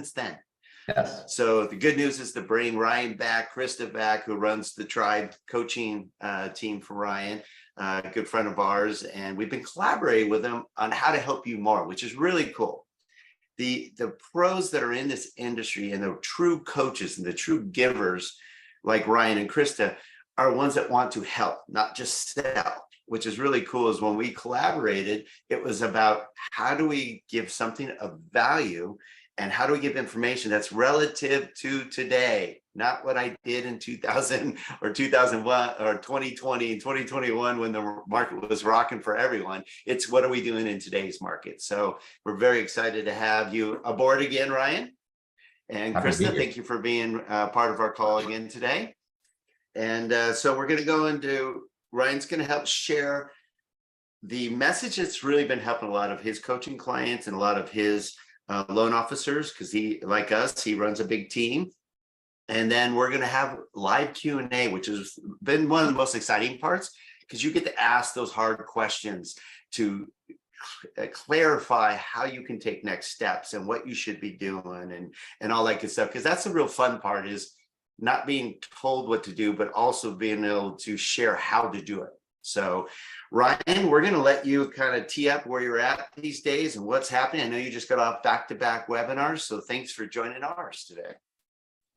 since then. Yes. So the good news is to bring Ryan back, Krista back, who runs the Triibe Coaching team for Ryan, a good friend of ours. And we've been collaborating with them on how to help you more, which is really cool. The pros that are in this industry and the true coaches and the true givers like Ryan and Krista are ones that want to help, not just sell, which is really cool. Is when we collaborated, it was about how do we give something of value and how do we give information that's relative to today, not what I did in 2000 or 2001 or 2020 and 2021 when the market was rocking for everyone. It's what are we doing in today's market? So we're very excited to have you aboard again, Ryan. And Krista, thank you for being part of our call again today. And so we're going to go into, Ryan's going to help share the message that's really been helping a lot of his coaching clients and a lot of his loan officers, because he, like us, he runs a big team. And then we're going to have live Q&A, which has been one of the most exciting parts, because you get to ask those hard questions to clarify how you can take next steps and what you should be doing and all that good stuff. Because that's the real fun part, is not being told what to do, but also being able to share how to do it. So Ryan, we're going to let you kind of tee up where you're at these days and what's happening. I know you just got off back-to-back webinars, so thanks for joining ours today.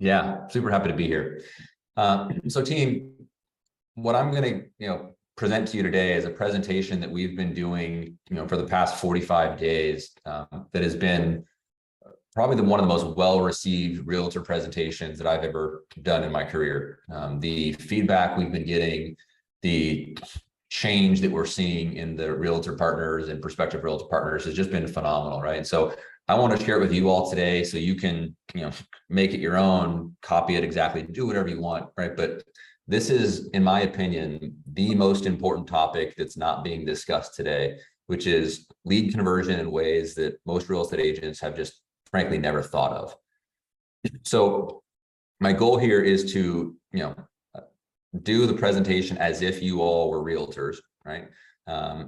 Yeah, super happy to be here. So team, what I'm going to, present to you today is a presentation that we've been doing, for the past 45 days, that has been probably one of the most well-received realtor presentations that I've ever done in my career. The feedback we've been getting, the change that we're seeing in the realtor partners and prospective realtor partners has just been phenomenal, right? So I want to share it with you all today so you can, make it your own, copy it exactly, do whatever you want, right? But this is, in my opinion, the most important topic that's not being discussed today, which is lead conversion in ways that most real estate agents have just frankly never thought of. So my goal here is to, do the presentation as if you all were realtors, right?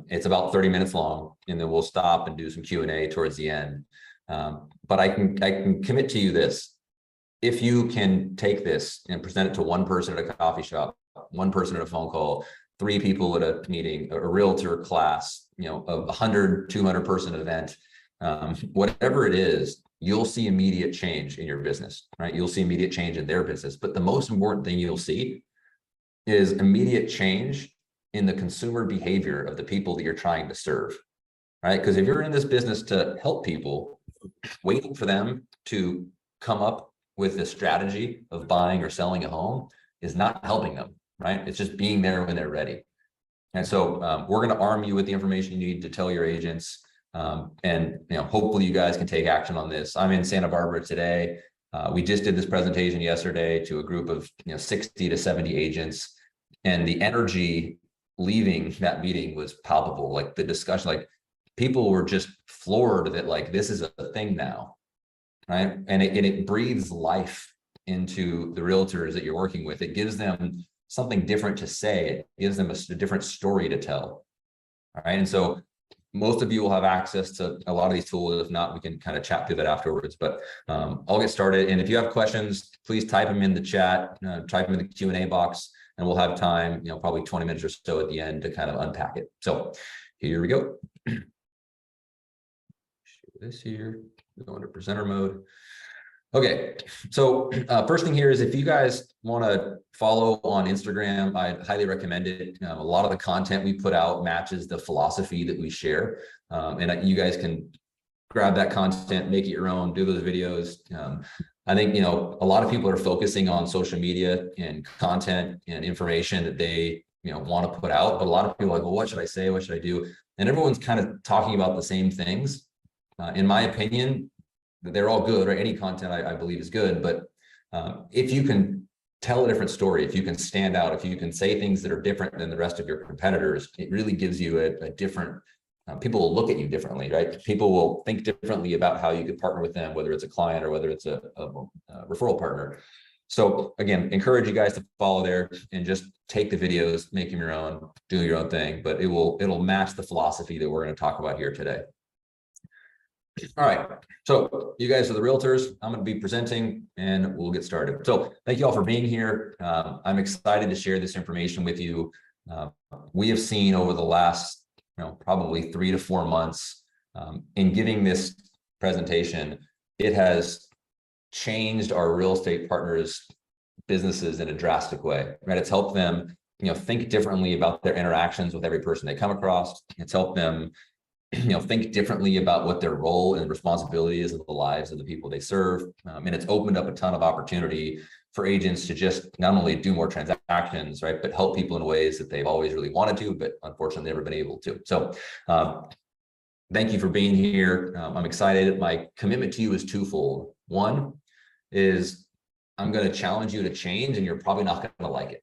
It's about 30 minutes long, and then we'll stop and do some Q&A towards the end. But I can commit to you this: if you can take this and present it to one person at a coffee shop, one person at a phone call, 3 people at a meeting, a realtor class, a 100, 200 person event, whatever it is, you'll see immediate change in your business, right? You'll see immediate change in their business. But the most important thing you'll see is immediate change in the consumer behavior of the people that you're trying to serve, right? Because if you're in this business to help people, waiting for them to come up with a strategy of buying or selling a home is not helping them, right? It's just being there when they're ready. And so we're going to arm you with the information you need to tell your agents. And hopefully you guys can take action on this. I'm in Santa Barbara today. We just did this presentation yesterday to a group of 60 to 70 agents, and the energy leaving that meeting was palpable. Like the discussion, like people were just floored that like this is a thing now, right? And it breathes life into the realtors that you're working with. It gives them something different to say. It gives them a different story to tell. All right, and so most of you will have access to a lot of these tools. If not, we can kind of chat through that afterwards, but I'll get started. And if you have questions, please type them in the chat, type them in the Q&A box, and we'll have time, probably 20 minutes or so at the end to kind of unpack it. So here we go. Share this here, go into presenter mode. Okay, so first thing here is if you guys want to follow on Instagram, I highly recommend it. A lot of the content we put out matches the philosophy that we share. And you guys can grab that content, make it your own, do those videos. I think, a lot of people are focusing on social media and content and information that they, want to put out. But a lot of people are like, well, what should I say? What should I do? And everyone's kind of talking about the same things. In my opinion, they're all good, or any content I believe is good. But if you can tell a different story, if you can stand out, if you can say things that are different than the rest of your competitors, it really gives you a different, people will look at you differently, right? People will think differently about how you could partner with them, whether it's a client or whether it's a referral partner. So again, encourage you guys to follow there and just take the videos, make them your own, do your own thing, but it'll match the philosophy that we're going to talk about here today. All right. So you guys are the realtors. I'm going to be presenting and we'll get started. So thank you all for being here. I'm excited to share this information with you. We have seen over the last, probably 3 to 4 months in giving this presentation, it has changed our real estate partners' businesses in a drastic way, right? It's helped them, think differently about their interactions with every person they come across. It's helped them think differently about what their role and responsibility is in the lives of the people they serve. And it's opened up a ton of opportunity for agents to just not only do more transactions, right, but help people in ways that they've always really wanted to, but unfortunately never been able to. So thank you for being here. I'm excited. My commitment to you is twofold. One is I'm going to challenge you to change, and you're probably not going to like it,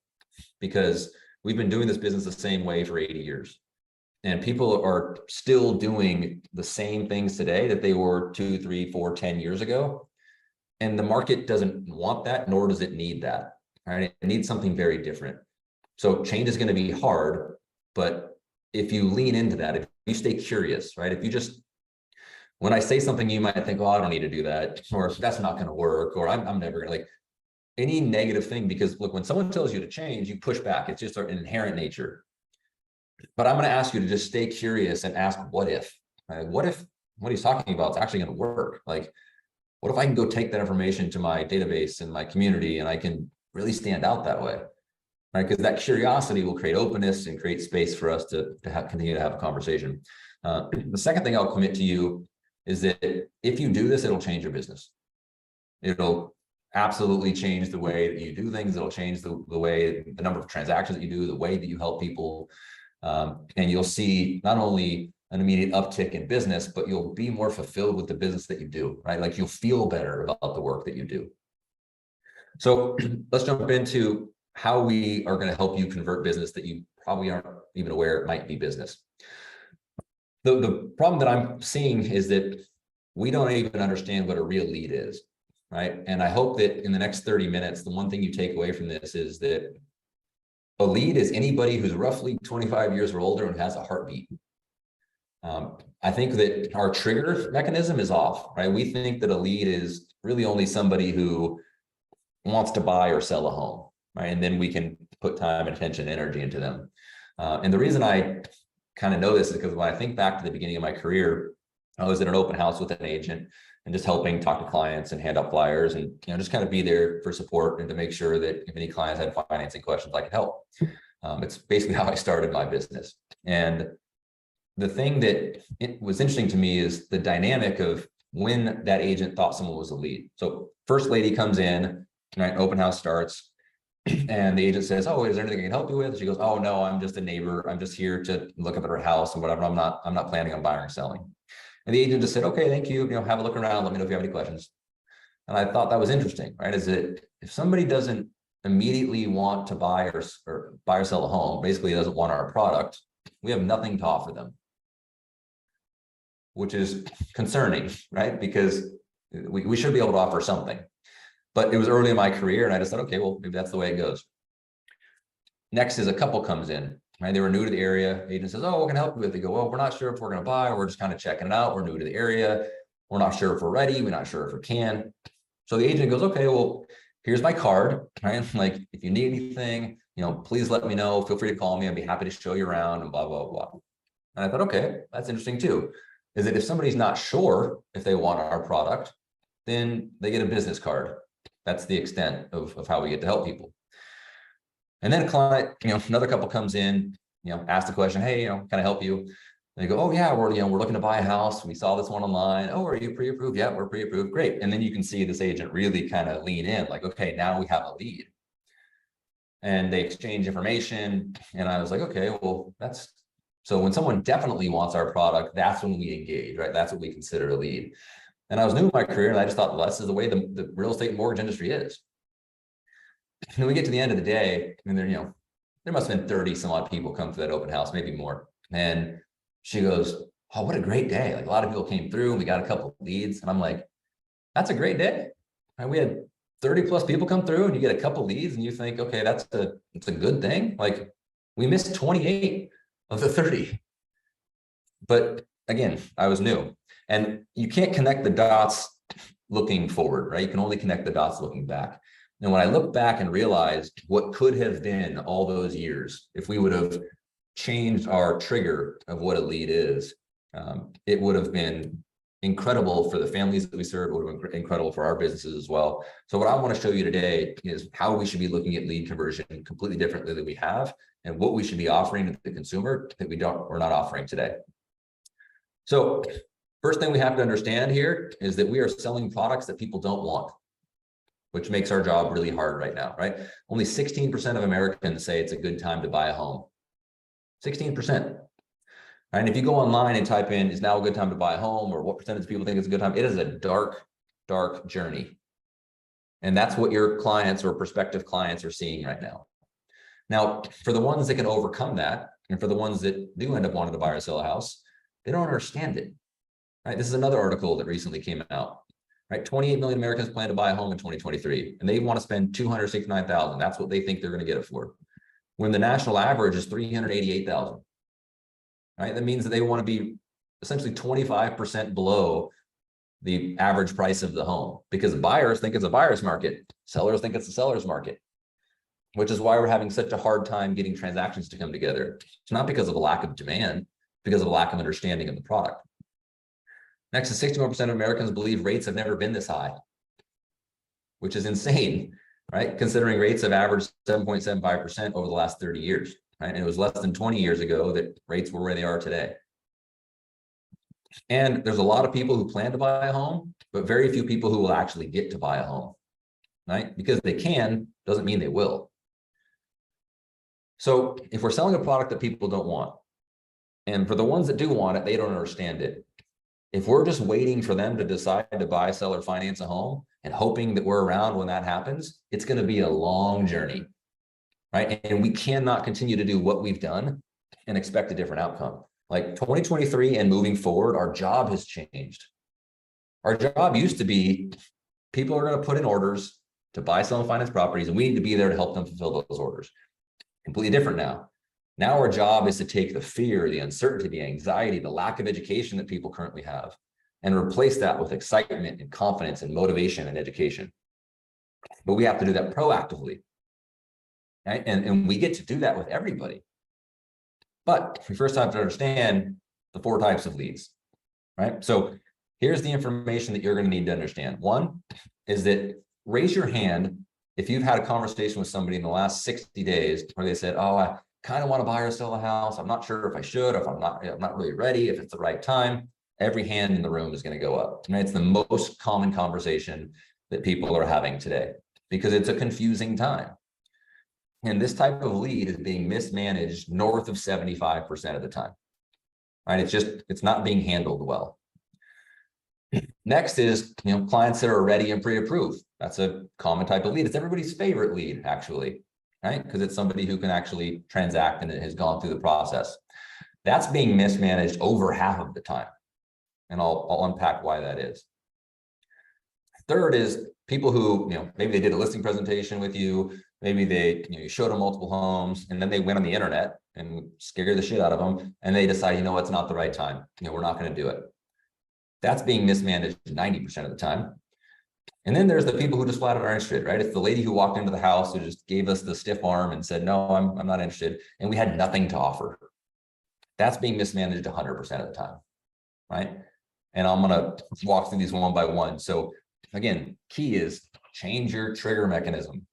because we've been doing this business the same way for 80 years. And people are still doing the same things today that they were 2, 3, 4, 10 years ago. And the market doesn't want that, nor does it need that. Right? It needs something very different. So change is going to be hard, but if you lean into that, if you stay curious, right? If you just, when I say something, you might think, oh, I don't need to do that, or that's not going to work, or I'm never going to, like, any negative thing, because look, when someone tells you to change, you push back. It's just an inherent nature. But I'm going to ask you to just stay curious and ask, what if? Right? What if what he's talking about is actually going to work? Like, what if I can go take that information to my database and my community, and I can really stand out that way? Right? Because that curiosity will create openness and create space for us to continue to have a conversation. The second thing I'll commit to you is that if you do this, it'll change your business. It'll absolutely change the way that you do things. It'll change the way, the number of transactions that you do, the way that you help people. And you'll see not only an immediate uptick in business, but you'll be more fulfilled with the business that you do, right? Like, you'll feel better about the work that you do. So let's jump into how we are going to help you convert business that you probably aren't even aware it might be business. The problem that I'm seeing is that we don't even understand what a real lead is, right? And I hope that in the next 30 minutes, the one thing you take away from this is that a lead is anybody who's roughly 25 years or older and has a heartbeat. I think that our trigger mechanism is off, right? We think that a lead is really only somebody who wants to buy or sell a home, right? And then we can put time and attention and energy into them. And the reason I kind of know this is because when I think back to the beginning of my career, I was at an open house with an agent and just helping talk to clients and hand out flyers and just kind of be there for support and to make sure that if any clients had financing questions, I could help. It's basically how I started my business. And the thing that it was interesting to me is the dynamic of when that agent thought someone was a lead. So first lady comes in, right? Open house starts, and the agent says, "Oh, is there anything I can help you with?" She goes, "Oh no, I'm just a neighbor. I'm just here to look up at her house and whatever. I'm not planning on buying or selling." And the agent just said, "Okay, thank you. Have a look around. Let me know if you have any questions." And I thought that was interesting, right? Is that if somebody doesn't immediately want to buy or sell a home, basically doesn't want our product, we have nothing to offer them, which is concerning, right? Because we should be able to offer something. But it was early in my career, and I just thought, okay, well, maybe that's the way it goes. Next is a couple comes in, right? They were new to the area. Agent says, "Oh, what can I help you with?" They go, "Well, we're not sure if we're going to buy. We're just kind of checking it out. We're new to the area. We're not sure if we're ready. We're not sure if we can." So the agent goes, "Okay, well, here's my card, right? Like, if you need anything, please let me know. Feel free to call me. I'd be happy to show you around," and blah, blah, blah. And I thought, okay, that's interesting too. Is that if somebody's not sure if they want our product, then they get a business card. That's the extent of how we get to help people. And then a client, another couple comes in, asks the question, "Hey, can I help you?" And they go, "Oh yeah, we're looking to buy a house. We saw this one online. Oh, are you pre-approved?" "Yeah, we're pre-approved." "Great." And then you can see this agent really kind of lean in, like, okay, now we have a lead. And they exchange information. And I was like, okay, well, so when someone definitely wants our product, that's when we engage, right? That's what we consider a lead. And I was new in my career, and I just thought, well, this is the way the real estate and mortgage industry is. And we get to the end of the day, and there must have been 30 some odd people come to that open house, maybe more. And she goes, "Oh, what a great day. Like, a lot of people came through, and we got a couple of leads." And I'm like, that's a great day. And we had 30 plus people come through, and you get a couple leads, and you think, okay, it's a good thing. Like, we missed 28 of the 30. But again, I was new. And you can't connect the dots looking forward, right? You can only connect the dots looking back. And when I look back and realized what could have been all those years, if we would have changed our trigger of what a lead is, it would have been incredible for the families that we serve. It would have been incredible for our businesses as well. So what I want to show you today is how we should be looking at lead conversion completely differently than we have, and what we should be offering to the consumer that we're not offering today. So first thing we have to understand here is that we are selling products that people don't want, which makes our job really hard right now, right? Only 16% of Americans say it's a good time to buy a home. 16%. And if you go online and type in, is now a good time to buy a home, or what percentage of people think it's a good time, it is a dark, dark journey. And that's what your clients or prospective clients are seeing right now. Now, for the ones that can overcome that, and for the ones that do end up wanting to buy or sell a house, they don't understand it, right? This is another article that recently came out, right? 28 million Americans plan to buy a home in 2023, and they want to spend $269,000. That's what they think they're going to get it for, when the national average is $388,000. Right? That means that they want to be essentially 25% below the average price of the home, because buyers think it's a buyer's market, sellers think it's a seller's market, which is why we're having such a hard time getting transactions to come together. It's not because of a lack of demand, it's because of a lack of understanding of the product. Next is 61% of Americans believe rates have never been this high, which is insane, right? Considering rates have averaged 7.75% over the last 30 years. Right? And it was less than 20 years ago that rates were where they are today. And there's a lot of people who plan to buy a home, but very few people who will actually get to buy a home, right? Because they can, doesn't mean they will. So if we're selling a product that people don't want, and for the ones that do want it, they don't understand it. If we're just waiting for them to decide to buy, sell, or finance a home and hoping that we're around when that happens, it's going to be a long journey. Right? And we cannot continue to do what we've done and expect a different outcome. Like 2023 and moving forward, our job has changed. Our job used to be, people are going to put in orders to buy, sell, and finance properties, and we need to be there to help them fulfill those orders. Completely different now. Now our job is to take the fear, the uncertainty, the anxiety, the lack of education that people currently have, and replace that with excitement and confidence and motivation and education. But we have to do that proactively. Right? And we get to do that with everybody. But we first have to understand the 4 types of leads, right? So here's the information that you're going to need to understand. One is that raise your hand if you've had a conversation with somebody in the last 60 days where they said, oh, I kind of want to buy or sell a house. I'm not sure if I should, if I'm not really ready, if it's the right time. Every hand in the room is going to go up. And it's the most common conversation that people are having today, because it's a confusing time. And this type of lead is being mismanaged north of 75% of the time, right? It's not being handled well. Next is, clients that are ready and pre-approved. That's a common type of lead. It's everybody's favorite lead, actually, right? Because it's somebody who can actually transact and it has gone through the process. That's being mismanaged over half of the time. And I'll unpack why that is. Third is people who, maybe they did a listing presentation with you, maybe they, you showed them multiple homes, and then they went on the internet and scared the shit out of them, and they decide, it's not the right time. We're not going to do it. That's being mismanaged 90% of the time. And then there's the people who just flat out aren't interested, right? It's the lady who walked into the house who just gave us the stiff arm and said, no, I'm not interested. And we had nothing to offer. That's being mismanaged 100% of the time, right? And I'm going to walk through these one by one. So again, key is change your trigger mechanism,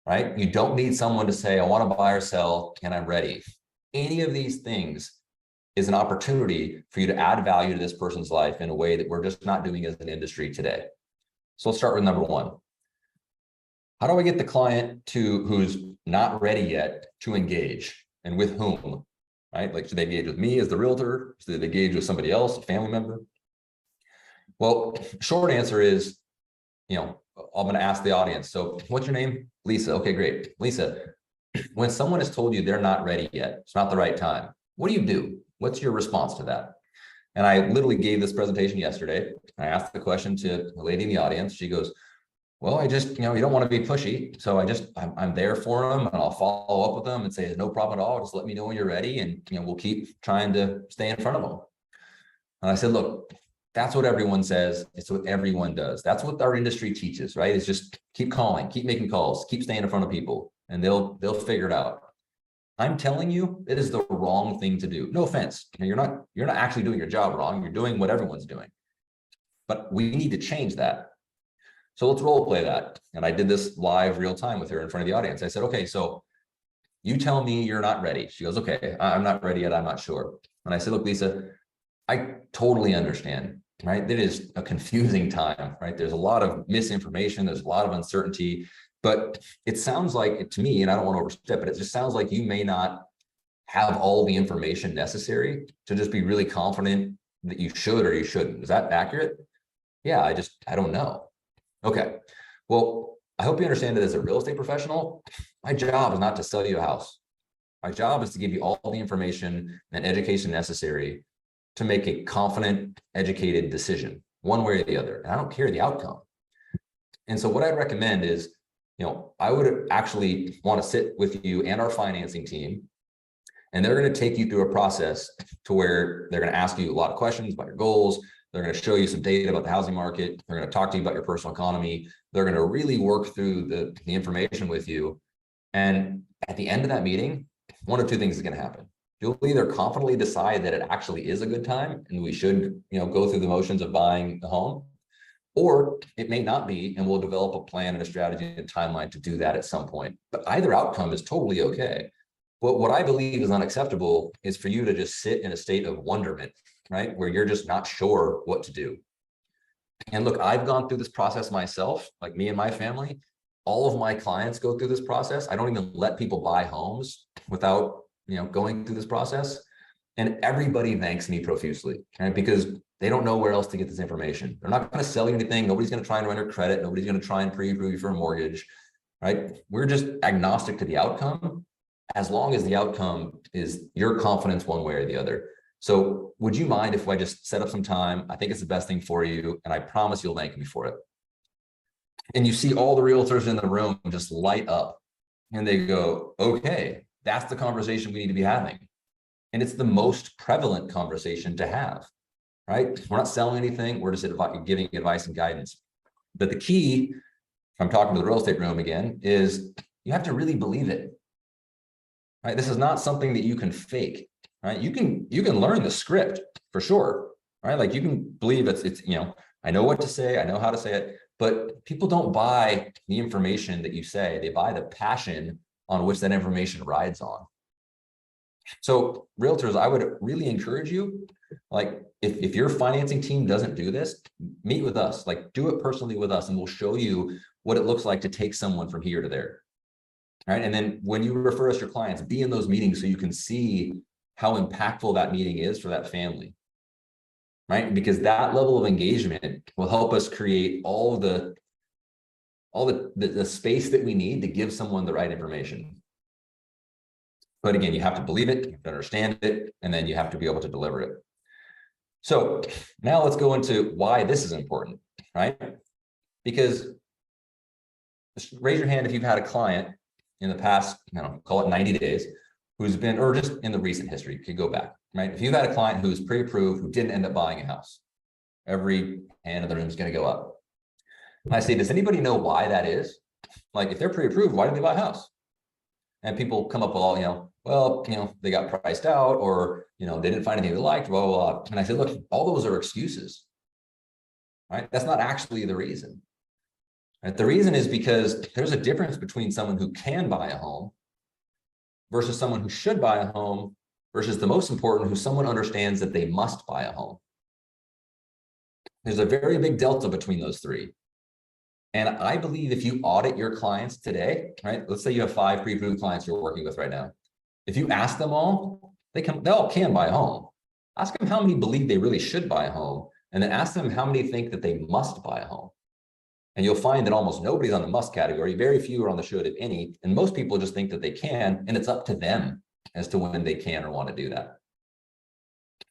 right? You don't need someone to say, I want to buy or sell, and I'm ready. Any of these things is an opportunity for you to add value to this person's life in a way that we're just not doing as an industry today. So let's start with number one. How do I get the client who's not ready yet to engage, and with whom, right? Like, should they engage with me as the realtor? Should they engage with somebody else, a family member? Well, short answer is, I'm going to ask the audience. So what's your name? Lisa. Okay, great. Lisa, when someone has told you they're not ready yet, it's not the right time, what do you do? What's your response to that? And I literally gave this presentation yesterday. I asked the question to a lady in the audience. She goes, well, I just, you don't want to be pushy. So I'm there for them, and I'll follow up with them and say, no problem at all. Just let me know when you're ready. And, we'll keep trying to stay in front of them. And I said, look, That's what everyone says. It's what everyone does. That's what our industry teaches, right? It's just keep calling, keep making calls, keep staying in front of people, and they'll figure it out. I'm telling you, it is the wrong thing to do. No offense. You're not actually doing your job wrong. You're doing what everyone's doing. But we need to change that. So let's role play that. And I did this live real time with her in front of the audience. I said, okay, so you tell me you're not ready. She goes, okay, I'm not ready yet. I'm not sure. And I said, look, Lisa, I totally understand, right? It is a confusing time, right? There's a lot of misinformation. There's a lot of uncertainty, but it sounds like to me, and I don't want to overstep, but it just sounds like you may not have all the information necessary to just be really confident that you should or you shouldn't. Is that accurate? Yeah, I don't know. Okay. Well, I hope you understand that as a real estate professional, my job is not to sell you a house. My job is to give you all the information and education necessary to make a confident, educated decision, one way or the other. And I don't care the outcome. And so what I'd recommend is, I would actually want to sit with you and our financing team, and they're going to take you through a process to where they're going to ask you a lot of questions about your goals. They're going to show you some data about the housing market. They're going to talk to you about your personal economy. They're going to really work through the information with you. And at the end of that meeting, one of two things is going to happen. You'll either confidently decide that it actually is a good time and we should, go through the motions of buying the home, or it may not be, and we'll develop a plan and a strategy and a timeline to do that at some point. But either outcome is totally okay. But what I believe is unacceptable is for you to just sit in a state of wonderment, right? Where you're just not sure what to do. And look, I've gone through this process myself, like me and my family. All of my clients go through this process. I don't even let people buy homes without, going through this process. And everybody thanks me profusely, right? Because they don't know where else to get this information. They're not going to sell you anything. Nobody's going to try and run your credit. Nobody's going to try and pre-approve you for a mortgage, right? We're just agnostic to the outcome, as long as the outcome is your confidence one way or the other. So would you mind if I just set up some time? I think it's the best thing for you, and I promise you'll thank me for it. And you see all the realtors in the room just light up, and they go, okay, that's the conversation we need to be having. And it's the most prevalent conversation to have, right? We're not selling anything. We're just giving advice and guidance. But the key, if I'm talking to the real estate room again, is you have to really believe it, right? This is not something that you can fake, right? You can learn the script for sure, right? Like you can believe it's I know what to say, I know how to say it, but people don't buy the information that you say. They buy the passion on which that information rides on. So realtors, I would really encourage you, like if your financing team doesn't do this, meet with us, like do it personally with us, and we'll show you what it looks like to take someone from here to there. All right. And then when you refer us your clients, be in those meetings so you can see how impactful that meeting is for that family. Right. Because that level of engagement will help us create all the space that we need to give someone the right information. But again, you have to believe it, you have to understand it, and then you have to be able to deliver it. So now let's go into why this is important, right? Because just raise your hand if you've had a client in the past, call it 90 days, who's been, or just in the recent history, you could go back, right? If you've had a client who's pre-approved, who didn't end up buying a house, every hand in the room is going to go up. And I say, does anybody know why that is? Like if they're pre-approved, why did they buy a house? And people come up with all, they got priced out, or, they didn't find anything they liked, blah, blah, blah. And I said, look, all those are excuses, right? That's not actually the reason. Right? The reason is because there's a difference between someone who can buy a home versus someone who should buy a home versus the most important, who someone understands that they must buy a home. There's a very big delta between those three. And I believe if you audit your clients today, right? Let's say you have 5 pre-approved clients you're working with right now. If you ask them all, they all can buy a home. Ask them how many believe they really should buy a home, and then ask them how many think that they must buy a home. And you'll find that almost nobody's on the must category. Very few are on the should, if any. And most people just think that they can, and it's up to them as to when they can or want to do that.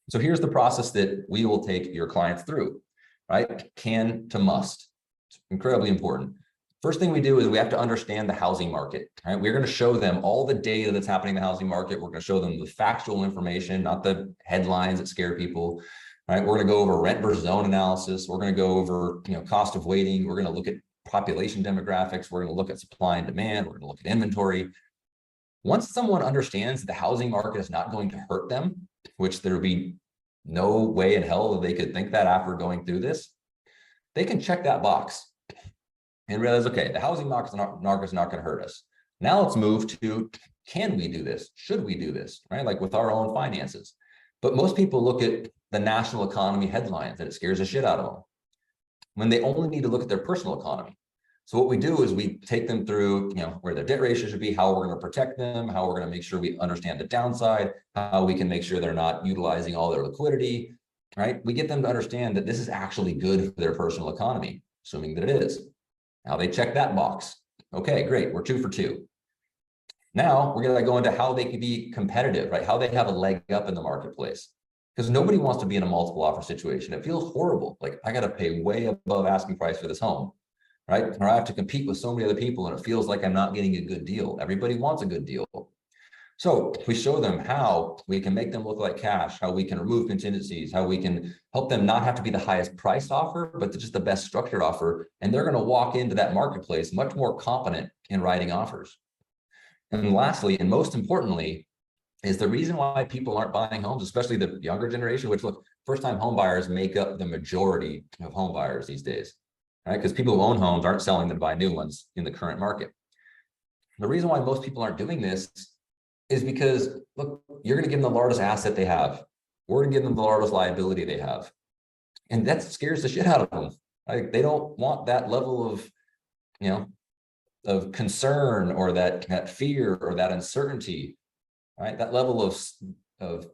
So here's the process that we will take your clients through, right? Can to must. It's incredibly important. First thing we do is we have to understand the housing market, right? We're going to show them all the data that's happening in the housing market. We're going to show them the factual information, not the headlines that scare people, right? We're going to go over rent versus own analysis. We're going to go over, cost of waiting. We're going to look at population demographics. We're going to look at supply and demand. We're going to look at inventory. Once someone understands that the housing market is not going to hurt them, which there would be no way in hell that they could think that after going through this, they can check that box and realize, okay, the housing market is not going to hurt us. Now let's move to, can we do this? Should we do this, right? Like with our own finances. But most people look at the national economy headlines and it scares the shit out of them when they only need to look at their personal economy. So what we do is we take them through, where their debt ratio should be, how we're going to protect them, how we're going to make sure we understand the downside, how we can make sure they're not utilizing all their liquidity, right? We get them to understand that this is actually good for their personal economy, assuming that it is. Now they check that box. Okay, great. We're 2 for 2. Now we're going to go into how they can be competitive, right? How they have a leg up in the marketplace. Because nobody wants to be in a multiple offer situation. It feels horrible. Like I got to pay way above asking price for this home, right? Or I have to compete with so many other people and it feels like I'm not getting a good deal. Everybody wants a good deal. So we show them how we can make them look like cash, how we can remove contingencies, how we can help them not have to be the highest priced offer, but just the best structured offer. And they're going to walk into that marketplace much more competent in writing offers. And lastly, and most importantly, is the reason why people aren't buying homes, especially the younger generation, which look, first-time home buyers make up the majority of home buyers these days, right? Because people who own homes aren't selling them to buy new ones in the current market. The reason why most people aren't doing this is because, look, you're going to give them the largest asset they have. We're going to give them the largest liability they have. And that scares the shit out of them. Like they don't want that level of, of concern or that fear or that uncertainty, right? That level of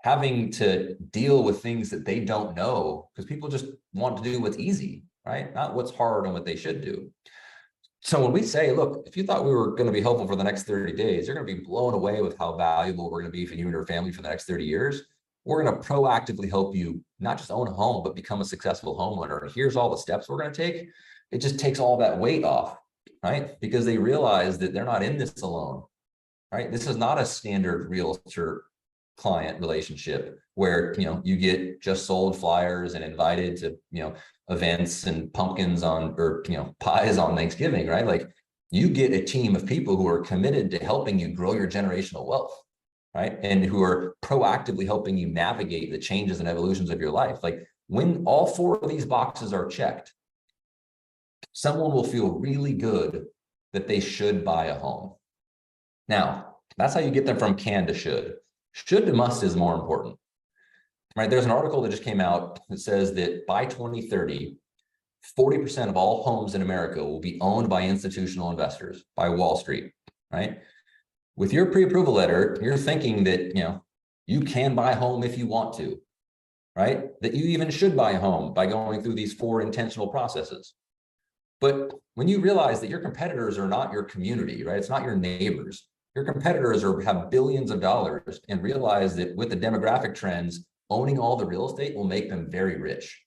having to deal with things that they don't know, because people just want to do what's easy, right? Not what's hard and what they should do. So when we say, look, if you thought we were going to be helpful for the next 30 days, you're going to be blown away with how valuable we're going to be for you and your family for the next 30 years. We're going to proactively help you not just own a home, but become a successful homeowner. Here's all the steps we're going to take. It just takes all that weight off, right? Because they realize that they're not in this alone, right? This is not a standard realtor client relationship where, you get just sold flyers and invited to, events and pumpkins or pies on Thanksgiving, right? Like you get a team of people who are committed to helping you grow your generational wealth, right? And who are proactively helping you navigate the changes and evolutions of your life. Like when all 4 of these boxes are checked, someone will feel really good that they should buy a home. Now, that's how you get them from can to should. Should to must is more important, right? There's an article that just came out that says that by 2030, 40% of all homes in America will be owned by institutional investors, by Wall Street, right? With your pre-approval letter, you're thinking that, you can buy a home if you want to, right? That you even should buy a home by going through these 4 intentional processes. But when you realize that your competitors are not your community, right? It's not your neighbors. Your competitors have billions of dollars, and realize that with the demographic trends, owning all the real estate will make them very rich.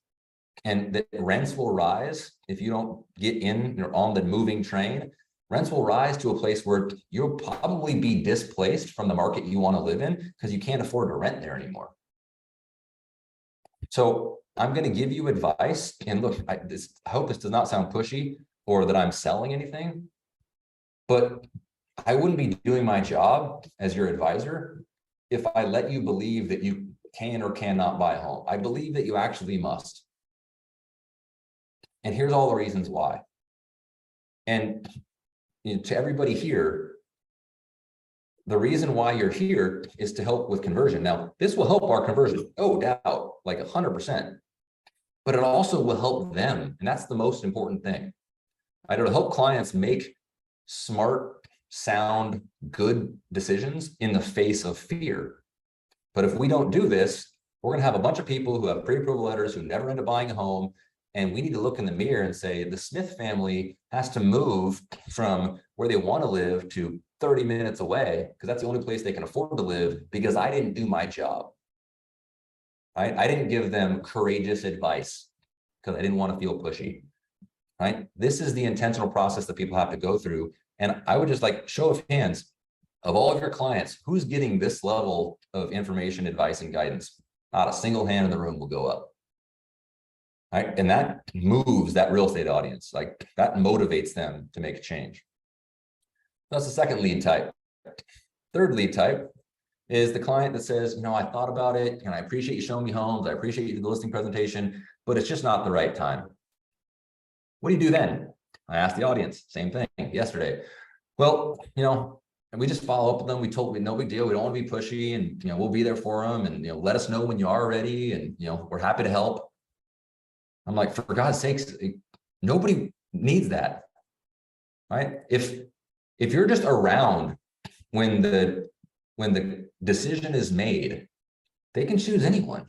And that rents will rise if you don't get in or on the moving train. Rents will rise to a place where you'll probably be displaced from the market you want to live in because you can't afford to rent there anymore. So I'm going to give you advice. And look, I hope this does not sound pushy or that I'm selling anything, but I wouldn't be doing my job as your advisor if I let you believe that you can or cannot buy a home. I believe that you actually must. And here's all the reasons why. And to everybody here, the reason why you're here is to help with conversion. Now, this will help our conversion, no doubt, like 100%, but it also will help them. And that's the most important thing. It'll help clients make smart, sound, good decisions in the face of fear. But if we don't do this, we're going to have a bunch of people who have pre-approval letters who never end up buying a home. And we need to look in the mirror and say, the Smith family has to move from where they want to live to 30 minutes away, because that's the only place they can afford to live, because I didn't do my job. Right? I didn't give them courageous advice because I didn't want to feel pushy. Right? This is the intentional process that people have to go through. And I would just like show of hands of all of your clients, who's getting this level of information, advice, and guidance? not a single hand in the room will go up. Right? And that moves that real estate audience. Like that motivates them to make a change. That's the second lead type. Third lead type is the client that says, I thought about it and I appreciate you showing me homes. I appreciate you the listing presentation, but it's just not the right time. What do you do then? I asked the audience, same thing yesterday. Well, and we just follow up with them. We told them, no big deal. We don't want to be pushy, and we'll be there for them, and let us know when you are ready, and we're happy to help. I'm like, for God's sakes, nobody needs that, right? If you're just around when the decision is made, they can choose anyone,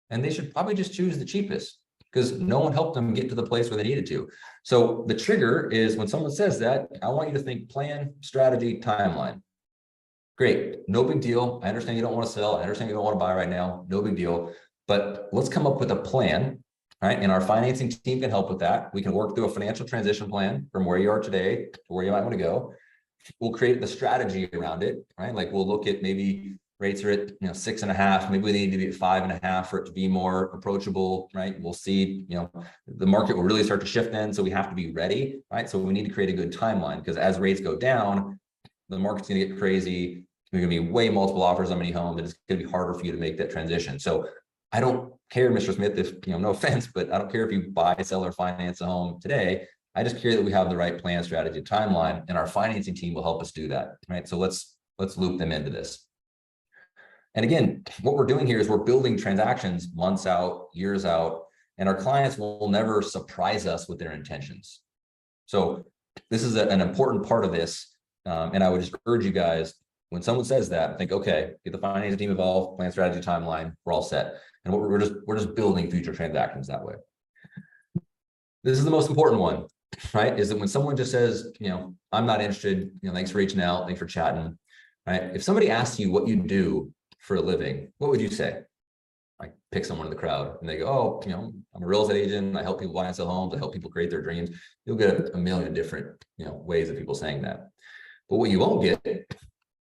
and they should probably just choose the cheapest, because no one helped them get to the place where they needed to. So the trigger is when someone says that, I want you to think plan, strategy, timeline. Great, no big deal. I understand you don't want to sell. I understand you don't want to buy right now. No big deal. But let's come up with a plan, right? And our financing team can help with that. We can work through a financial transition plan from where you are today to where you might want to go. We'll create the strategy around it, right? Like we'll look at maybe rates are at 6.5, maybe they need to be at 5.5 for it to be more approachable, right? We'll see, the market will really start to shift then, so we have to be ready, right? So we need to create a good timeline, because as rates go down, the market's going to get crazy. There's going to be way multiple offers on many homes, and it's going to be harder for you to make that transition. So I don't care, Mr. Smith, if no offense, but I don't care if you buy, sell, or finance a home today. I just care that we have the right plan, strategy, timeline, and our financing team will help us do that, right? So let's loop them into this. And again, what we're doing here is we're building transactions months out, years out, and our clients will never surprise us with their intentions. So this is an important part of this. And I would just urge you guys, when someone says that, think, okay, get the financing team involved, plan, strategy, timeline, we're all set. And we're just building future transactions that way. This is the most important one, right? Is that when someone just says, I'm not interested, thanks for reaching out, thanks for chatting, right? If somebody asks you what you do for a living, what would you say? Like pick someone in the crowd and they go, oh, I'm a real estate agent. I help people buy and sell homes. I help people create their dreams. You'll get a million different, ways of people saying that. But what you won't get,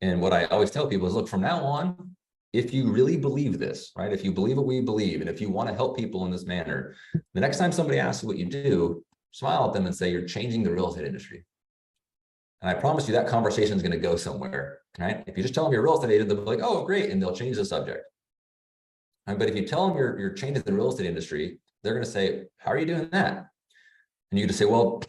and what I always tell people is, look, from now on, if you really believe this, right? If you believe what we believe, and if you want to help people in this manner, the next time somebody asks you what you do, smile at them and say, you're changing the real estate industry. And I promise you that conversation is going to go somewhere, right? If you just tell them you're a real estate agent, they'll be like, oh, great. And they'll change the subject. Right? But if you tell them you're changing the real estate industry, they're going to say, how are you doing that? And you just say, well,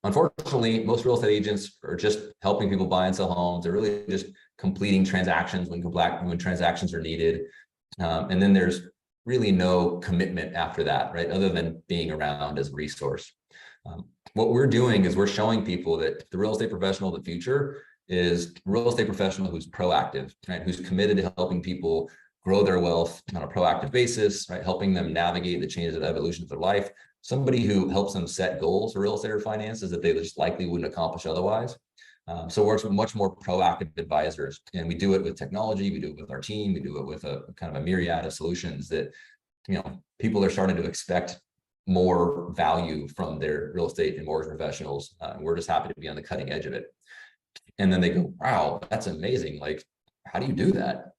unfortunately, most real estate agents are just helping people buy and sell homes. They're really just completing transactions when transactions are needed. And then there's really no commitment after that, right? Other than being around as a resource. What we're doing is we're showing people that the real estate professional of the future is a real estate professional who's proactive, right? Who's committed to helping people grow their wealth on a proactive basis, right? Helping them navigate the changes and evolution of their life. Somebody who helps them set goals for real estate or finances that they just likely wouldn't accomplish otherwise. So we're much more proactive advisors, and we do it with technology. We do it with our team. We do it with a kind of a myriad of solutions that, people are starting to expect more value from their real estate and mortgage professionals. We're just happy to be on the cutting edge of it. And then they go, wow, that's amazing. Like, how do you do that?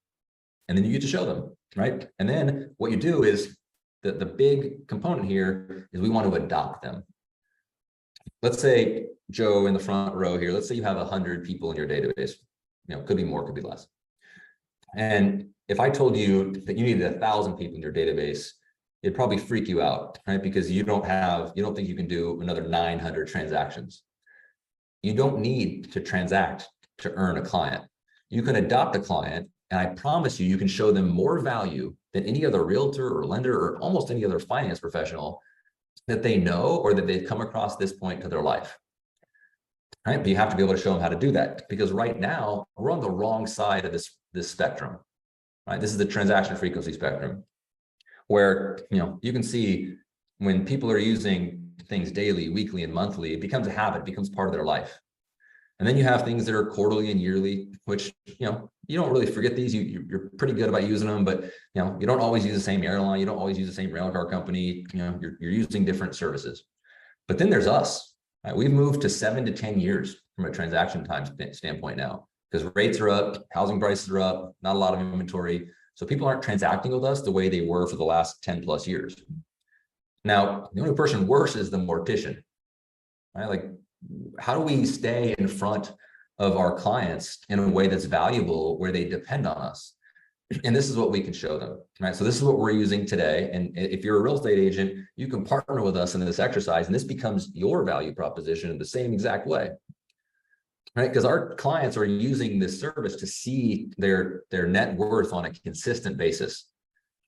And then you get to show them, right? And then what you do is the big component here is we want to adopt them. Let's say, Joe, in the front row here, let's say you have 100 people in your database, could be more, could be less. And if I told you that you needed 1,000 people in your database, it'd probably freak you out, right? Because you don't think you can do another 900 transactions. You don't need to transact to earn a client. You can adopt a client, and I promise you can show them more value than any other realtor or lender or almost any other finance professional that they know or that they've come across this point to their life. Right? But you have to be able to show them how to do that, because right now we're on the wrong side of this spectrum. Right? This is the transaction frequency spectrum, where you can see when people are using things daily, weekly, and monthly, it becomes a habit, it becomes part of their life. And then you have things that are quarterly and yearly, which you don't really forget these. You're pretty good about using them, but you don't always use the same airline, you don't always use the same rail car company. You're using different services. But then there's us. Right? We've moved to 7 to 10 years from a transaction time standpoint now, because rates are up, housing prices are up, not a lot of inventory. So people aren't transacting with us the way they were for the last 10 plus years. Now, the only person worse is the mortician, right? Like, how do we stay in front of our clients in a way that's valuable, where they depend on us? And this is what we can show them, right? So this is what we're using today. And if you're a real estate agent, you can partner with us in this exercise, and this becomes your value proposition in the same exact way, right? Because our clients are using this service to see their net worth on a consistent basis,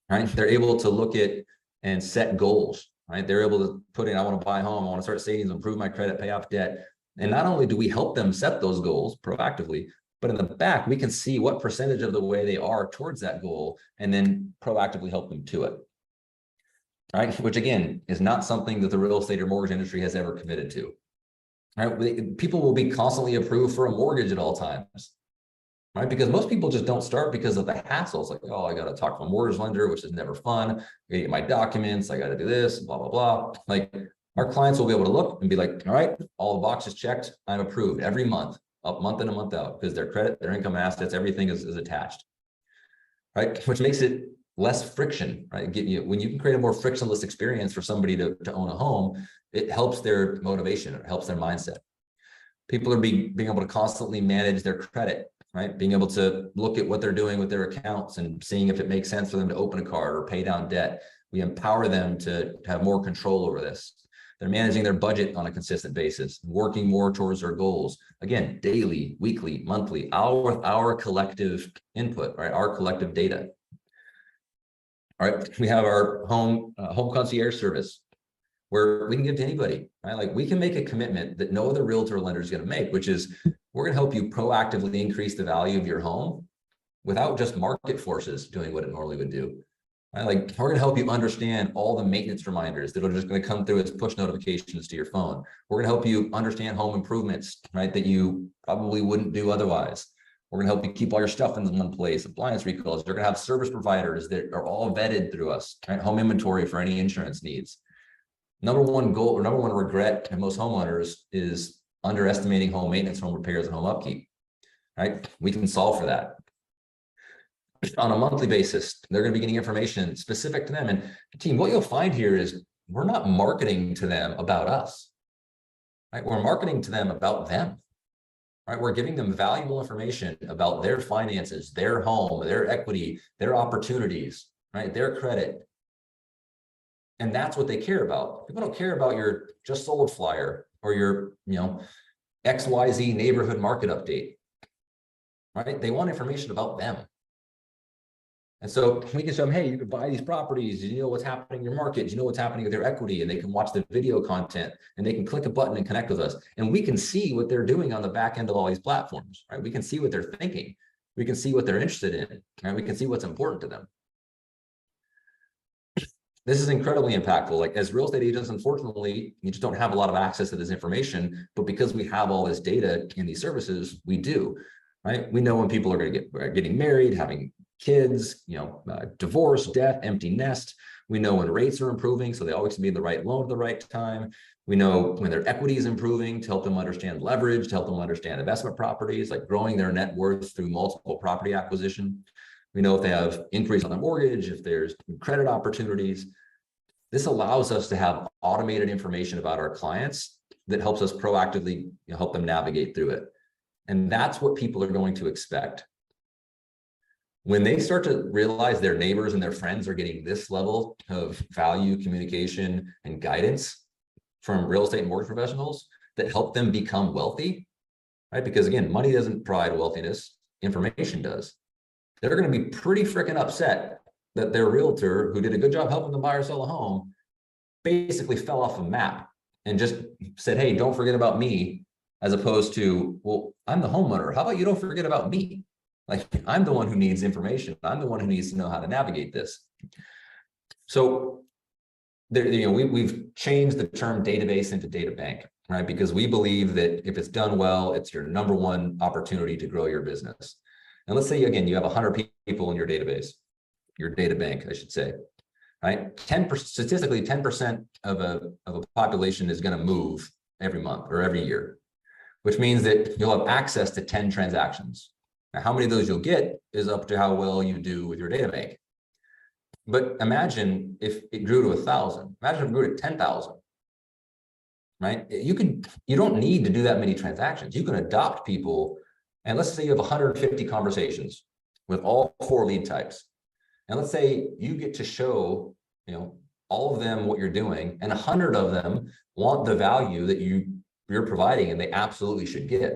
right? They're able to look at and set goals, right? They're able to put in, I want to buy a home, I want to start savings, improve my credit, pay off debt. And not only do we help them set those goals proactively, but in the back, we can see what percentage of the way they are towards that goal, and then proactively help them to it, right? Which again, is not something that the real estate or mortgage industry has ever committed to, right? People will be constantly approved for a mortgage at all times, right? Because most people just don't start because of the hassles. Like, oh, I got to talk to a mortgage lender, which is never fun. I got to get my documents. I got to do this, blah, blah, blah. Like, our clients will be able to look and be like, all right, all the boxes checked, I'm approved every month, up month in and month out, because their credit, their income, assets, everything is attached, right? Which makes it less friction, right? When you can create a more frictionless experience for somebody to own a home, it helps their motivation, it helps their mindset. People are being able to constantly manage their credit, right? Being able to look at what they're doing with their accounts and seeing if it makes sense for them to open a card or pay down debt. We empower them to have more control over this. They're managing their budget on a consistent basis, working more towards their goals. Again, daily, weekly, monthly, our collective input, right? Our collective data. All right, we have our home concierge service, where we can give to anybody, right? Like, we can make a commitment that no other realtor lender is going to make, which is, we're going to help you proactively increase the value of your home without just market forces doing what it normally would do. Right? Like, we're going to help you understand all the maintenance reminders that are just going to come through as push notifications to your phone. We're going to help you understand home improvements, right, that you probably wouldn't do otherwise. We're going to help you keep all your stuff in one place, appliance recalls. They're going to have service providers that are all vetted through us, right? Home inventory for any insurance needs. Number one goal, or number one regret in most homeowners, is underestimating home maintenance, home repairs, and home upkeep, right? We can solve for that. On a monthly basis, they're going to be getting information specific to them. And team, what you'll find here is, we're not marketing to them about us, right? We're marketing to them about them, right? We're giving them valuable information about their finances, their home, their equity, their opportunities, right? Their credit. And that's what they care about. People don't care about your just sold flyer or your, XYZ neighborhood market update, right? They want information about them. And so we can show them, hey, you can buy these properties. You know what's happening in your market. You know what's happening with their equity, and they can watch the video content, and they can click a button and connect with us. And we can see what they're doing on the back end of all these platforms, right? We can see what they're thinking. We can see what they're interested in, right? We can see what's important to them. This is incredibly impactful. Like, as real estate agents, unfortunately, you just don't have a lot of access to this information, but because we have all this data in these services, we do, right? We know when people are getting married, having kids, divorce, death, empty nest. We know when rates are improving, so they always be in the right loan at the right time. We know when their equity is improving, to help them understand leverage, to help them understand investment properties, like growing their net worth through multiple property acquisition. We know if they have increase on their mortgage, if there's credit opportunities. This allows us to have automated information about our clients that helps us proactively help them navigate through it. And that's what people are going to expect. When they start to realize their neighbors and their friends are getting this level of value, communication, and guidance from real estate and mortgage professionals that help them become wealthy, right? Because again, money doesn't provide wealthiness, information does. They're going to be pretty freaking upset that their realtor, who did a good job helping them buy or sell a home, basically fell off a map and just said, hey, don't forget about me, as opposed to, well, I'm the homeowner. How about you don't forget about me? Like, I'm the one who needs information. I'm the one who needs to know how to navigate this. So there, we've changed the term database into data bank, right? Because we believe that if it's done well, it's your number one opportunity to grow your business. And let's say, again, you have 100 people in your database, your data bank, I should say, right? 10%, statistically, 10% of a population is going to move every month or every year, which means that you'll have access to 10 transactions. Now, how many of those you'll get is up to how well you do with your data bank. But imagine if it grew to 1,000. Imagine if it grew to 10,000. Right? You don't need to do that many transactions. You can adopt people, and let's say you have 150 conversations with all 4 lead types. And let's say you get to show, all of them what you're doing, and 100 of them want the value that you're providing, and they absolutely should get.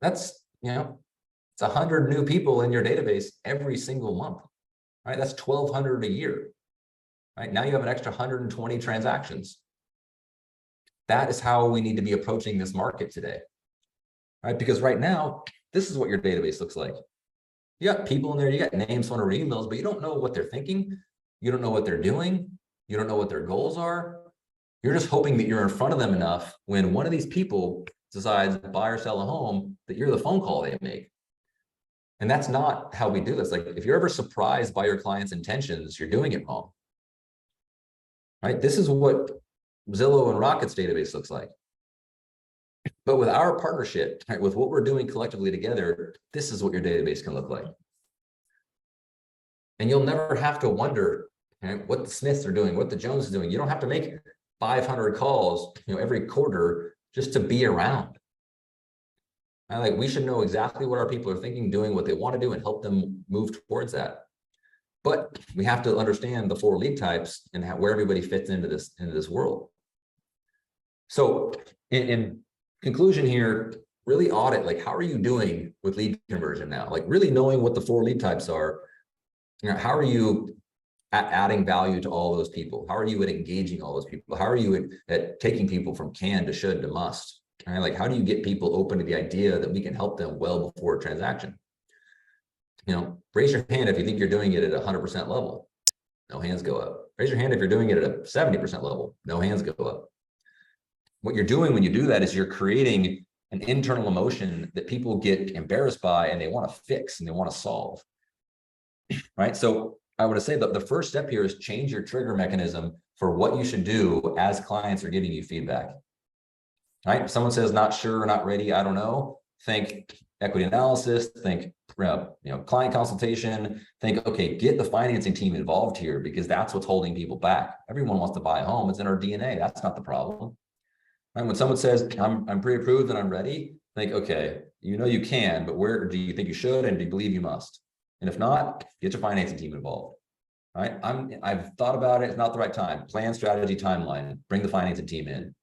That's, it's 100 new people in your database every single month, right? That's 1,200 a year, right? Now you have an extra 120 transactions. That is how we need to be approaching this market today, right? Because right now, this is what your database looks like. You got people in there, you got names, phone number, emails, but you don't know what they're thinking. You don't know what they're doing. You don't know what their goals are. You're just hoping that you're in front of them enough when one of these people decides to buy or sell a home, that you're the phone call they make. And that's not how we do this. Like, if you're ever surprised by your client's intentions, you're doing it wrong, right? This is what Zillow and Rocket's database looks like. But with our partnership, right, with what we're doing collectively together, this is what your database can look like. And you'll never have to wonder, right, what the Smiths are doing, what the Joneses are doing. You don't have to make 500 calls, every quarter just to be around. Like, we should know exactly what our people are thinking, doing what they want to do, and help them move towards that. But we have to understand the 4 lead types and where everybody fits into this world. So in conclusion here, really audit, like, how are you doing with lead conversion now? Like, really knowing what the 4 lead types are. How are you at adding value to all those people? How are you at engaging all those people? How are you at taking people from can to should to must? Right? Like, how do you get people open to the idea that we can help them well before a transaction? Raise your hand if you think you're doing it at 100% level. No hands go up. Raise your hand if you're doing it at a 70% level. No hands go up. What you're doing when you do that is you're creating an internal emotion that people get embarrassed by, and they want to fix and they want to solve. Right? So I would say that the first step here is change your trigger mechanism for what you should do as clients are giving you feedback. Right? If someone says not sure, not ready, I don't know, think equity analysis, think client consultation, think, okay, get the financing team involved here, because that's what's holding people back. Everyone wants to buy a home. It's in our DNA. That's not the problem. And when someone says, I'm pre-approved and I'm ready, think, okay, you can, but where do you think you should, and do you believe you must? And if not, get your financing team involved. Right? I've thought about it. It's not the right time. Plan, strategy, timeline. Bring the financing team in.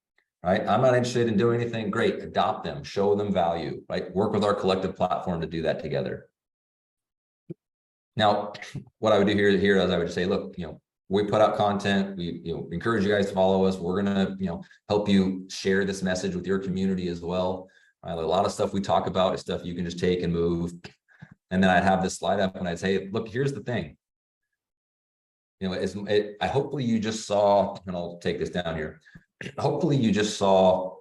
Right? I'm not interested in doing anything. Great. Adopt them. Show them value. Right? Work with our collective platform to do that together. Now, what I would do here is I would say, look, we put out content. We encourage you guys to follow us. We're gonna help you share this message with your community as well. A lot of stuff we talk about is stuff you can just take and move. And then I'd have this slide up and I'd say, look, here's the thing. Hopefully you just saw, and I'll take this down here. Hopefully you just saw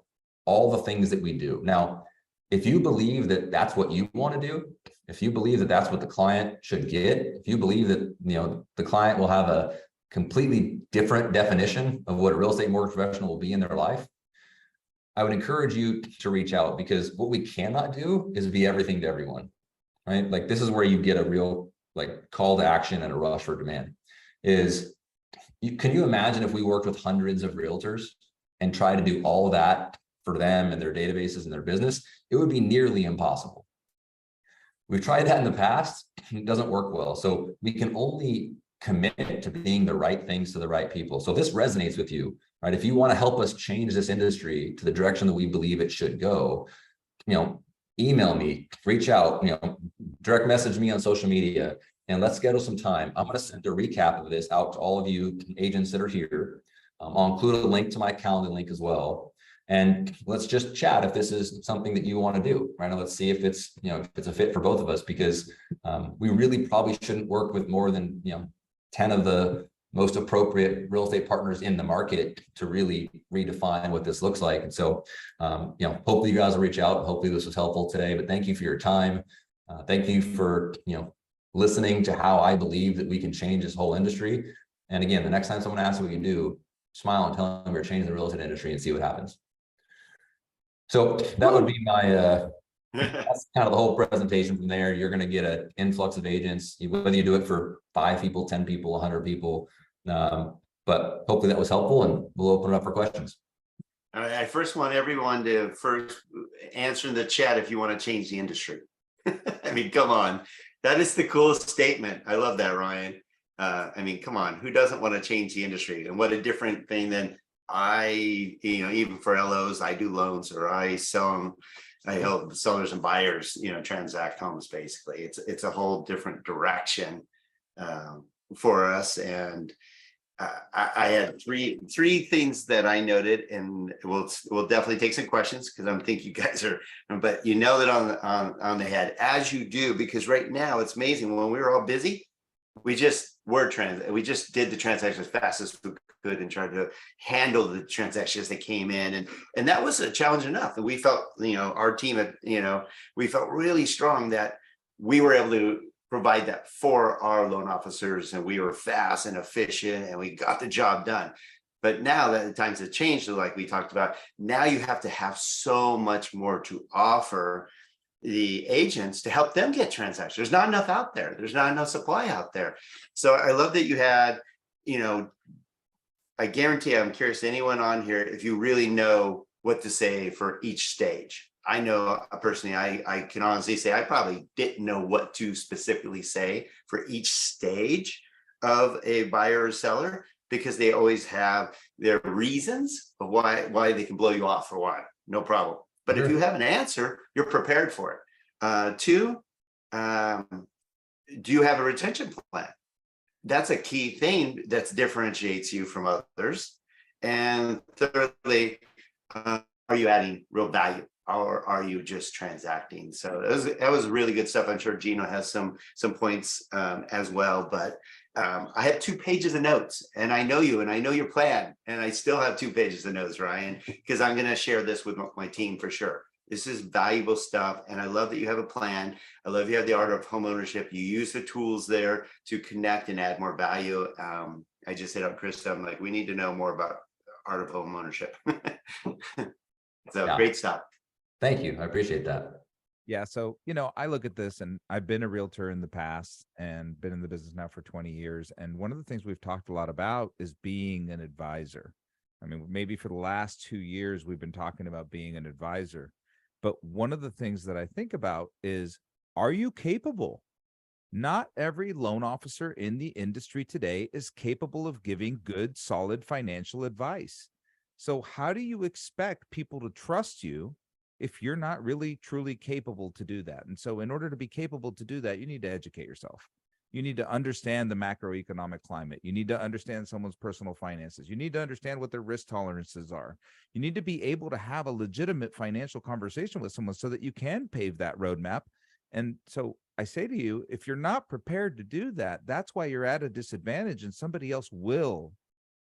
all the things that we do. Now, if you believe that that's what you want to do, if you believe that that's what the client should get, if you believe that the client will have a completely different definition of what a real estate mortgage professional will be in their life, I would encourage you to reach out, because what we cannot do is be everything to everyone, right? Like, this is where you get a real call to action and a rush for demand. Can you imagine if we worked with hundreds of realtors and try to do all of that for them and their databases and their business? It would be nearly impossible. We've tried that in the past. It doesn't work well. So we can only commit to being the right things to the right people. So if this resonates with you, right? If you want to help us change this industry to the direction that we believe it should go, email me, reach out, direct message me on social media, and let's schedule some time. I'm going to send a recap of this out to all of you agents that are here. I'll include a link to my calendar link as well. And let's just chat if this is something that you want to do, right? And let's see if it's, if it's a fit for both of us, because we really probably shouldn't work with more than, 10 of the most appropriate real estate partners in the market to really redefine what this looks like. And so, hopefully you guys will reach out. Hopefully this was helpful today, but thank you for your time. Thank you for, listening to how I believe that we can change this whole industry. And again, the next time someone asks what you do, smile and tell them we're changing the real estate industry and see what happens. So that would be my That's kind of the whole presentation. From there, you're going to get an influx of agents, whether you do it for 5 people, 10 people, 100 people. But hopefully that was helpful, and we'll open it up for questions. I first want everyone to first answer in the chat if you want to change the industry. I mean, come on. That is the coolest statement. I love that, Ryan. I mean, come on. Who doesn't want to change the industry? And what a different thing than even for LOs, I do loans, or I sell them. I help sellers and buyers, transact homes. Basically, it's a whole different direction for us. And I had three things that I noted, and we'll definitely take some questions, because I'm thinking you guys are, but you know that on the head, as you do, because right now it's amazing. When we were all busy, we just did the transaction as fast as we could and tried to handle the transactions as they came in, and that was a challenge enough. And we felt, our team, we felt really strong that we were able to provide that for our loan officers, and we were fast and efficient, and we got the job done. But now that the times have changed, like we talked about, now you have to have so much more to offer the agents to help them get transactions. There's not enough out there. There's not enough supply out there. So I love that you had, I guarantee, I'm curious to anyone on here, if you really know what to say for each stage. I know personally, I can honestly say I probably didn't know what to specifically say for each stage of a buyer or seller, because they always have their reasons of why they can blow you off for why. No problem. But if you have an answer, you're prepared for it. 2, do you have a retention plan? That's a key thing that differentiates you from others. And thirdly, are you adding real value, or are you just transacting? So that was really good stuff. I'm sure Gino has some points as well. But I have 2 pages of notes, and I know you, and I know your plan, and I still have 2 pages of notes, Ryan, because I'm going to share this with my team for sure. This is valuable stuff, and I love that you have a plan. I love you have the art of home ownership. You use the tools there to connect and add more value. I just hit up Krista. I'm like, we need to know more about art of home ownership. So yeah. Great stuff. Thank you. I appreciate that. Yeah. So, I look at this, and I've been a realtor in the past and been in the business now for 20 years. And one of the things we've talked a lot about is being an advisor. I mean, maybe for the last 2 years, we've been talking about being an advisor. But one of the things that I think about is, are you capable? Not every loan officer in the industry today is capable of giving good, solid financial advice. So how do you expect people to trust you if you're not really truly capable to do that? And so in order to be capable to do that, you need to educate yourself. You need to understand the macroeconomic climate. You need to understand someone's personal finances. You need to understand what their risk tolerances are. You need to be able to have a legitimate financial conversation with someone so that you can pave that roadmap. And so I say to you, if you're not prepared to do that, that's why you're at a disadvantage, and somebody else will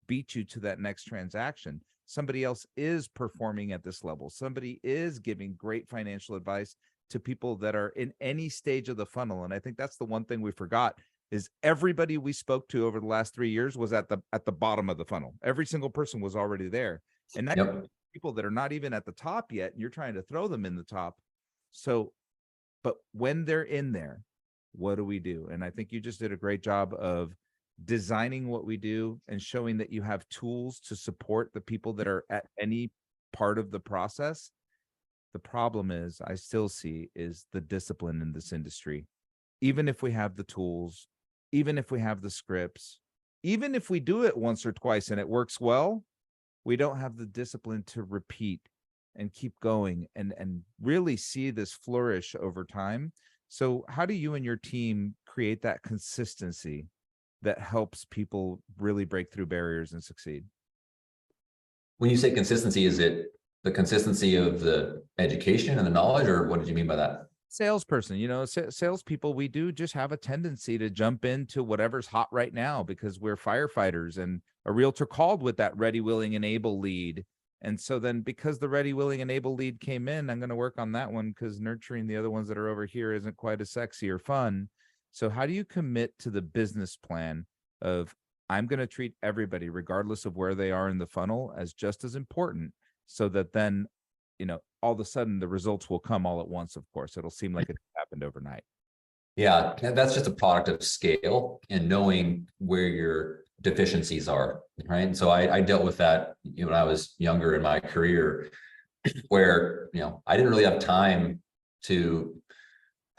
beat you to that next transaction. Somebody else is performing at this level. Somebody is giving great financial advice to people that are in any stage of the funnel. And I think that's the one thing we forgot, is everybody we spoke to over the last 3 years was at the bottom of the funnel. Every single person was already there. And now people that are not even at the top yet, and you're trying to throw them in the top. So, but when they're in there, what do we do? And I think you just did a great job of designing what we do and showing that you have tools to support the people that are at any part of the process. The problem is, I still see, is the discipline in this industry. Even if we have the tools, even if we have the scripts, even if we do it once or twice and it works well, we don't have the discipline to repeat and keep going and really see this flourish over time. So how do you and your team create that consistency that helps people really break through barriers and succeed? When you say consistency, is it the consistency of the education and the knowledge, or what did you mean by that? Salesperson, salespeople, we do just have a tendency to jump into whatever's hot right now because we're firefighters, and a realtor called with that ready, willing, and able lead. And so then because the ready, willing, and able lead came in, I'm going to work on that one because nurturing the other ones that are over here isn't quite as sexy or fun. So how do you commit to the business plan of, I'm going to treat everybody, regardless of where they are in the funnel, as just as important, so that then, all of a sudden the results will come all at once. Of course, it'll seem like it happened overnight. Yeah, that's just a product of scale and knowing where your deficiencies are, right? And so I dealt with that when I was younger in my career, where I didn't really have time to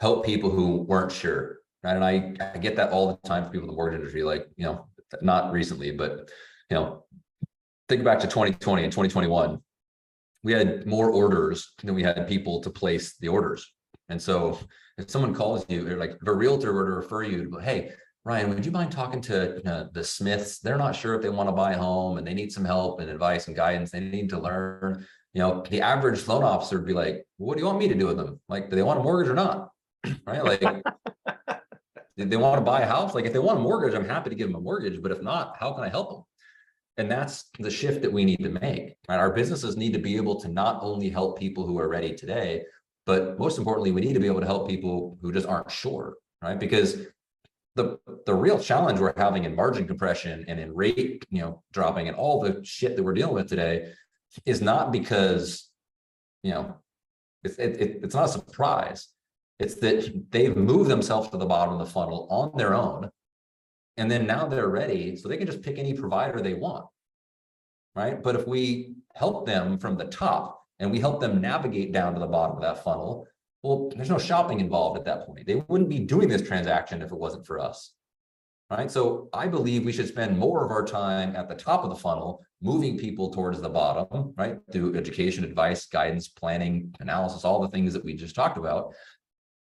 help people who weren't sure, right? And I get that all the time for people in the mortgage industry, like not recently, but think back to 2020 and 2021, we had more orders than we had people to place the orders. And so if someone calls you, they're like, if a realtor were to refer you to, hey, Ryan, would you mind talking to the Smiths? They're not sure if they want to buy a home and they need some help and advice and guidance. They need to learn. The average loan officer would be like, what do you want me to do with them? Like, do they want a mortgage or not? Right? Like, do they want to buy a house? Like, if they want a mortgage, I'm happy to give them a mortgage. But if not, how can I help them? And that's the shift that we need to make, right? Our businesses need to be able to not only help people who are ready today, but most importantly, we need to be able to help people who just aren't sure, right? Because the real challenge we're having in margin compression and in rate, dropping and all the shit that we're dealing with today is not because, it's not a surprise. It's that they've moved themselves to the bottom of the funnel on their own. And then now they're ready, so they can just pick any provider they want, right? But if we help them from the top and we help them navigate down to the bottom of that funnel, well, there's no shopping involved at that point. They wouldn't be doing this transaction if it wasn't for us, right? So I believe we should spend more of our time at the top of the funnel, moving people towards the bottom, right? Through education, advice, guidance, planning, analysis, all the things that we just talked about.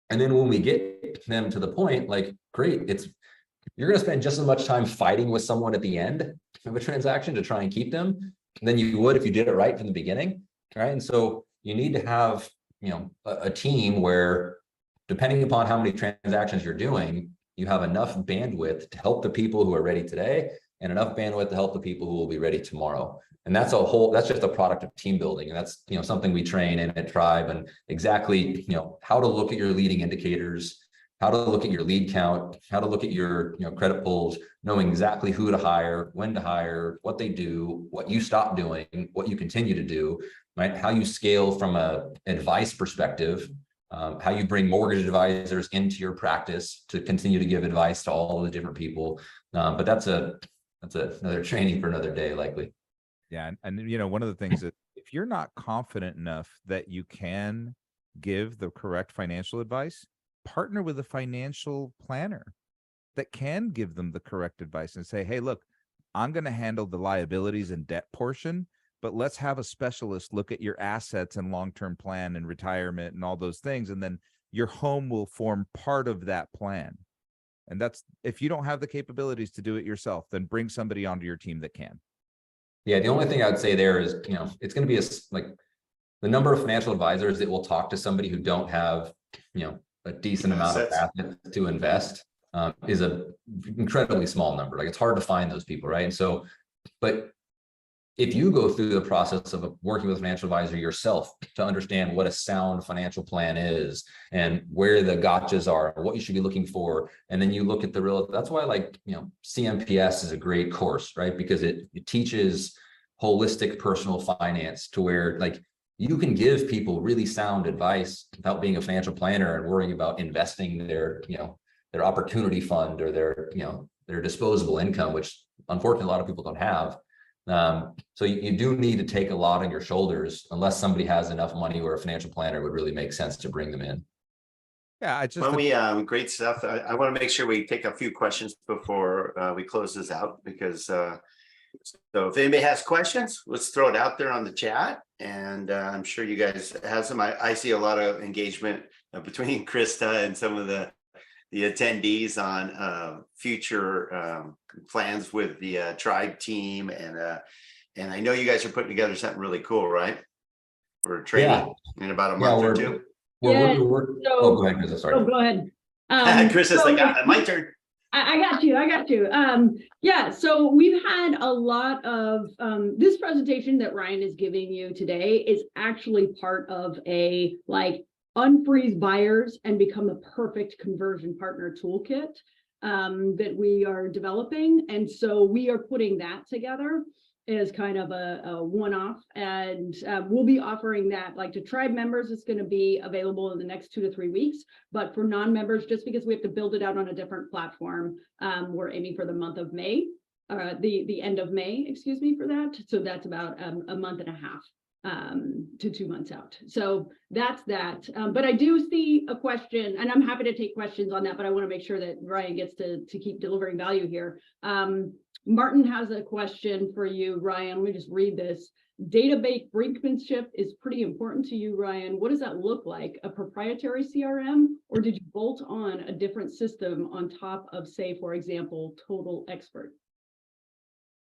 And then when we get them to the point, like, great, you're going to spend just as much time fighting with someone at the end of a transaction to try and keep them than you would if you did it right from the beginning, right? And so you need to have, a team where, depending upon how many transactions you're doing, you have enough bandwidth to help the people who are ready today and enough bandwidth to help the people who will be ready tomorrow. And that's just a product of team building. And that's, something we train in at Triibe, and exactly, how to look at your leading indicators, how to look at your lead count, how to look at your credit pulls, knowing exactly who to hire, when to hire, what they do, what you stop doing, what you continue to do, right? How you scale from a advice perspective, how you bring mortgage advisors into your practice to continue to give advice to all the different people. But that's another training for another day, likely. Yeah. And one of the things that if you're not confident enough that you can give the correct financial advice, partner with a financial planner that can give them the correct advice and say, hey, look, I'm going to handle the liabilities and debt portion, but let's have a specialist look at your assets and long-term plan and retirement and all those things. And then your home will form part of that plan. And that's, if you don't have the capabilities to do it yourself, then bring somebody onto your team that can. Yeah. The only thing I would say there is, it's going to be like the number of financial advisors that will talk to somebody who don't have, a decent amount of assets to invest is a incredibly small number. Like, it's hard to find those people, right? And so, but if you go through the process of working with a financial advisor yourself to understand what a sound financial plan is and where the gotchas are, what you should be looking for, and then you look at that's why, like, CMPS is a great course, right? Because it teaches holistic personal finance to where, like, you can give people really sound advice without being a financial planner and worrying about investing their opportunity fund or their disposable income, which unfortunately a lot of people don't have. So you do need to take a lot on your shoulders, unless somebody has enough money where a financial planner would really make sense to bring them in. Yeah, great stuff. I want to make sure we take a few questions before we close this out, because so if anybody has questions, let's throw it out there on the chat. And I'm sure you guys have some. I see a lot of engagement between Krista and some of the attendees on future plans with the Triibe team. And I know you guys are putting together something really cool, right? For training in about a month or two. Go ahead, Krista. Sorry. Oh, go ahead. Krista's like, my turn. I got you. Yeah, so we've had a lot of this presentation that Ryan is giving you today is actually part of a unfreeze buyers and become a perfect conversion partner toolkit that we are developing. And so we are putting that together. as kind of a one-off, and we'll be offering that like to Tribe members. It's going to be available in the next 2 to 3 weeks, but for non-members, just because we have to build it out on a different platform, we're aiming for the month of May, the end of May, excuse me, for that. So that's about a month and a half to 2 months out. So that's that. But I do see a question, and I'm happy to take questions on that, but I want to make sure that Ryan gets to keep delivering value here. Martin has a question for you, Ryan. Let me just read this. Database brinkmanship is pretty important to you, Ryan. What does that look like? A proprietary CRM, or did you bolt on a different system on top of, say, for example, Total Expert?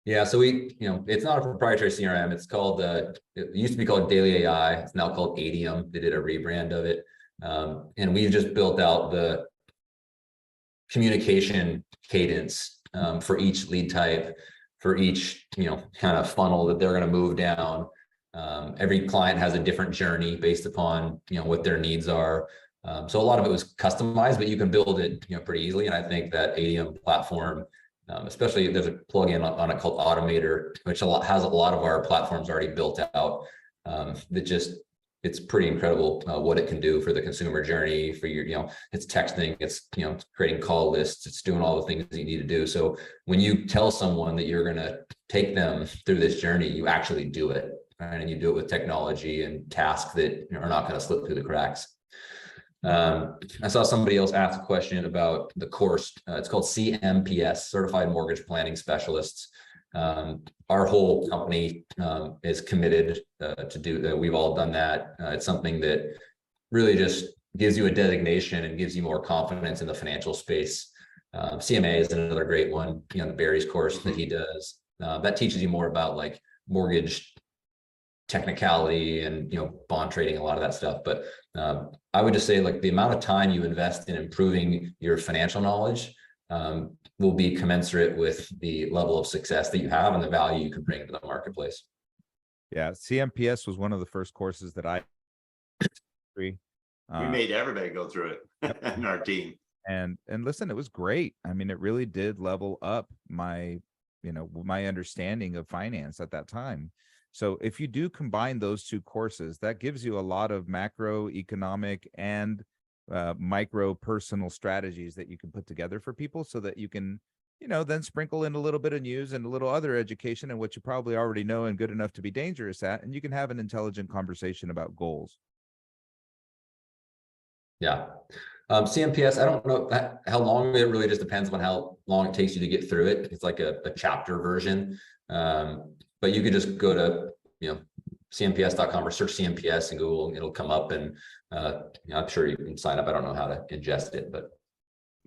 Yeah, so it's not a proprietary CRM. It's called, it used to be called Daily AI. It's now called Adium. They did a rebrand of it. And we've just built out the communication cadence for each lead type, for each, kind of funnel that they're going to move down. Every client has a different journey based upon, what their needs are. So a lot of it was customized, but you can build it, pretty easily. And I think that Adium platform, especially there's a plugin on it called Automator, which has a lot of our platforms already built out. It's pretty incredible what it can do for the consumer journey, for your, it's texting, it's, creating call lists, it's doing all the things that you need to do. So when you tell someone that you're going to take them through this journey, you actually do it, right? And you do it with technology and tasks that are not going to slip through the cracks. I saw somebody else ask a question about the course. It's called CMPS, Certified Mortgage Planning Specialists. Our whole company is committed to do that. We've all done that. It's something that really just gives you a designation and gives you more confidence in the financial space. CMA is another great one, the Barry's course that he does. That teaches you more about like mortgage technicality and bond trading, a lot of that stuff. But I would just say like the amount of time you invest in improving your financial knowledge will be commensurate with the level of success that you have and the value you can bring to the marketplace. Yeah, CMPS was one of the first courses that I we made everybody go through it in our team. And listen, it was great. I mean, it really did level up my understanding of finance at that time. So if you do combine those two courses, that gives you a lot of macroeconomic and micro personal strategies that you can put together for people, so that you can, then sprinkle in a little bit of news and a little other education and what you probably already know and good enough to be dangerous at, and you can have an intelligent conversation about goals. Yeah. CMPS, I don't know how long. It really just depends on how long it takes you to get through it. It's like a chapter version. But you could just go to, cmps.com or search CMPS in Google, and it'll come up, and I'm sure you can sign up. I don't know how to ingest it, but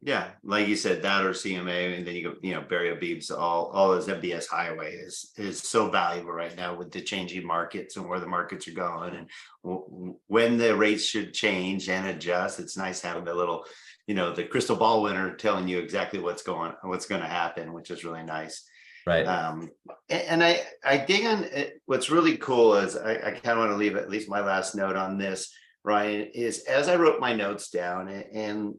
yeah, like you said, that or CMA, and then you go, Barry Abib's all his MBS highway is so valuable right now with the changing markets and where the markets are going, and when the rates should change and adjust. It's nice having the little, the crystal ball winner telling you exactly what's going to happen, which is really nice. Right. And I dig on it. What's really cool is I kind of want to leave at least my last note on this, Ryan, is as I wrote my notes down, and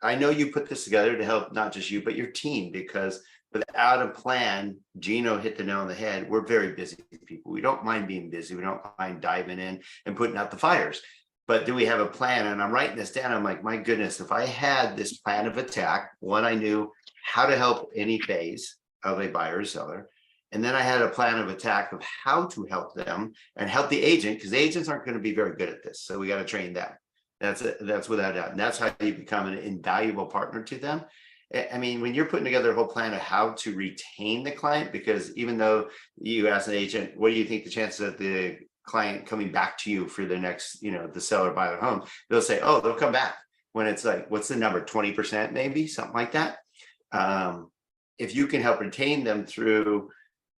I know you put this together to help not just you, but your team, because without a plan, Gino hit the nail on the head. We're very busy people. We don't mind being busy. We don't mind diving in and putting out the fires. But do we have a plan? And I'm writing this down. I'm like, my goodness, if I had this plan of attack, one, I knew how to help any phase of a buyer or seller. And then I had a plan of attack of how to help them and help the agent, because agents aren't going to be very good at this. So we got to train them. That's without a doubt. And that's how you become an invaluable partner to them. I mean, when you're putting together a whole plan of how to retain the client, because even though you ask an agent, what do you think the chances of the client coming back to you for the next, the seller buy their home, they'll say, oh, they'll come back. When it's like, what's the number? 20%, maybe something like that. If you can help retain them through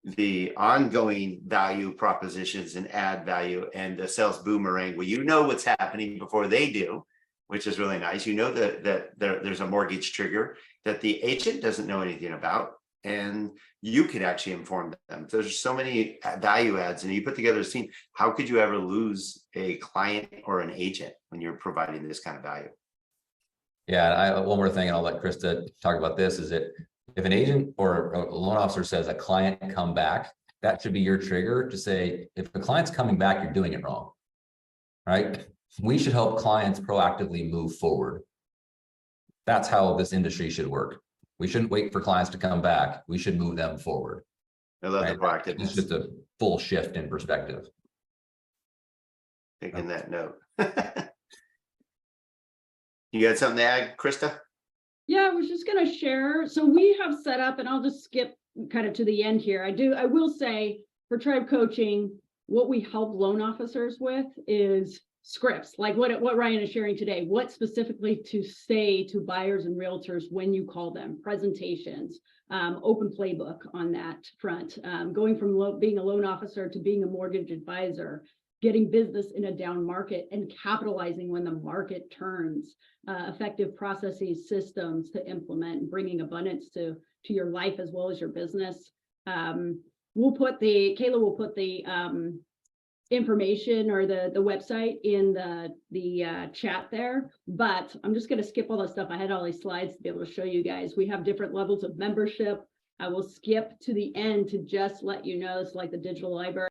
the ongoing value propositions and add value and the sales boomerang, where what's happening before they do, which is really nice. That there's a mortgage trigger that the agent doesn't know anything about, and you can actually inform them. There's so many value adds, and you put together a team. How could you ever lose a client or an agent when you're providing this kind of value? Yeah, one more thing, and I'll let Krista talk about this, is that if an agent or a loan officer says a client come back, that should be your trigger to say, if the client's coming back, you're doing it wrong, right? We should help clients proactively move forward. That's how this industry should work. We shouldn't wait for clients to come back. We should move them forward. I love the Right? It's proactiveness. just a full shift in perspective. Taking that note. You got something to add, Krista? Yeah, I was just going to share. So we have set up, and I'll just skip kind of to the end here. I will say for Triibe Coaching, what we help loan officers with is scripts, like what Ryan is sharing today, what specifically to say to buyers and realtors when you call them, presentations, open playbook on that front, going from being a loan officer to being a mortgage advisor, getting business in a down market and capitalizing when the market turns, effective processes, systems to implement, bringing abundance to your life as well as your business. Kayla will put the information or the website in the chat there, but I'm just going to skip all the stuff. I had all these slides to be able to show you guys. We have different levels of membership. I will skip to the end to just let you know it's like the digital library.